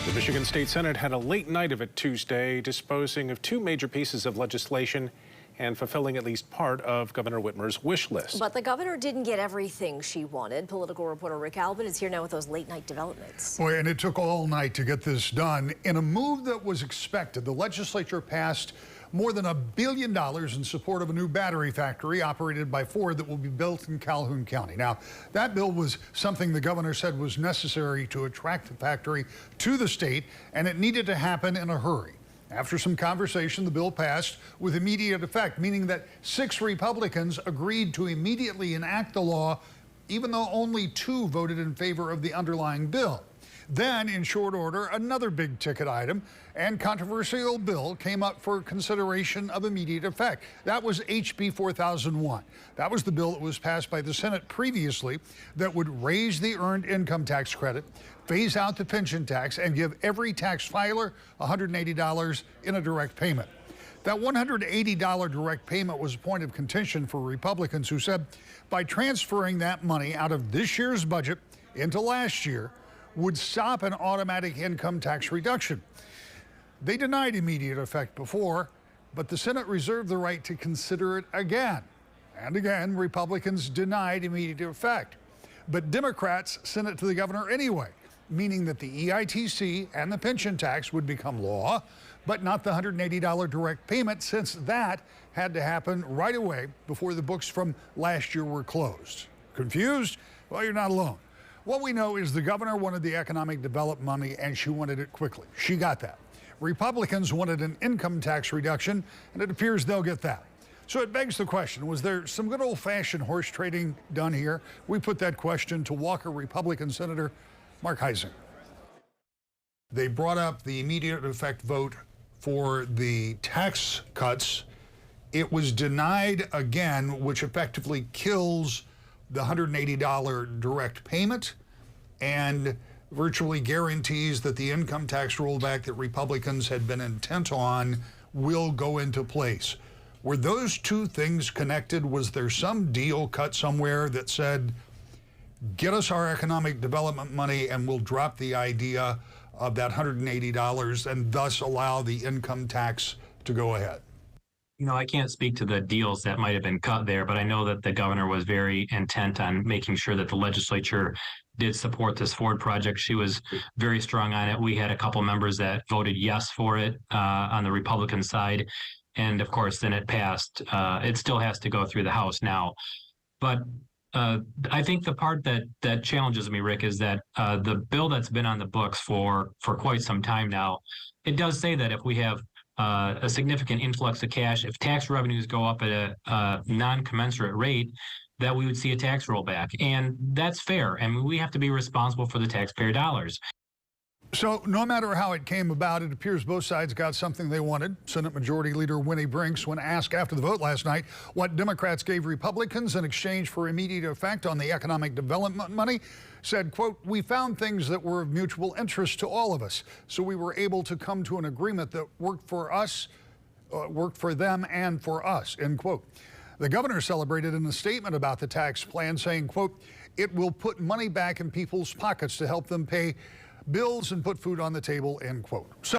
The Michigan State Senate had a late night of it Tuesday, disposing of two major pieces of legislation and fulfilling at least part of Governor Whitmer's wish list. But the governor didn't get everything she wanted. Political reporter Rick Albin is here now with those late night developments. Boy, and it took all night to get this done. In a move that was expected, the legislature passed more than $1 billion in support of a new battery factory operated by Ford that will be built in Calhoun County. Now, that bill was something the governor said was necessary to attract the factory to the state, and it needed to happen in a hurry. After some conversation, the bill passed with immediate effect, meaning that 6 Republicans agreed to immediately enact the law, even though only 2 voted in favor of the underlying bill. Then, in short order, another big ticket item and controversial bill came up for consideration of immediate effect. That was HB 4001. That was the bill that was passed by the Senate previously that would raise the earned income tax credit, phase out the pension tax, and give every tax filer $180 in a direct payment. That $180 direct payment was a point of contention for Republicans who said by transferring that money out of this year's budget into last year would stop an automatic income tax reduction. They denied immediate effect before, but the Senate reserved the right to consider it again. And again, Republicans denied immediate effect. But Democrats sent it to the governor anyway, meaning that the EITC and the pension tax would become law, but not the $180 direct payment, since that had to happen right away before the books from last year were closed. Confused? Well, you're not alone. What we know is the governor wanted the economic development money, and she wanted it quickly. She got that. Republicans wanted an income tax reduction, and it appears they'll get that. So it begs the question, was there some good old-fashioned horse trading done here? We put that question to Walker Republican Senator Mark Heising. They brought up the immediate effect vote for the tax cuts. It was denied again, which effectively kills the $180 direct payment and virtually guarantees that the income tax rollback that Republicans had been intent on will go into place. Were those two things connected? Was there some deal cut somewhere that said, get us our economic development money and we'll drop the idea of that $180 and thus allow the income tax to go ahead? You know, I can't speak to the deals that might have been cut there, but I know that the governor was very intent on making sure that the legislature did support this Ford project. She was very strong on it. We had a couple members that voted yes for it on the Republican side. And of course, then it passed. It still has to go through the House now. But I think the part that challenges me, Rick, is that the bill that's been on the books for quite some time now, it does say that if we have a significant influx of cash, if tax revenues go up at a non-commensurate rate, that we would see a tax rollback. And that's fair. And we have to be responsible for the taxpayer dollars. So no matter how it came about, it appears both sides got something they wanted. Senate Majority Leader Winnie Brinks, when asked after the vote last night what Democrats gave Republicans in exchange for immediate effect on the economic development money, said, quote, "We found things that were of mutual interest to all of us. So we were able to come to an agreement that worked for us, worked for them and for us," end quote. The governor celebrated in a statement about the tax plan, saying, quote, "It will put money back in people's pockets to help them pay bills and put food on the table," end quote. So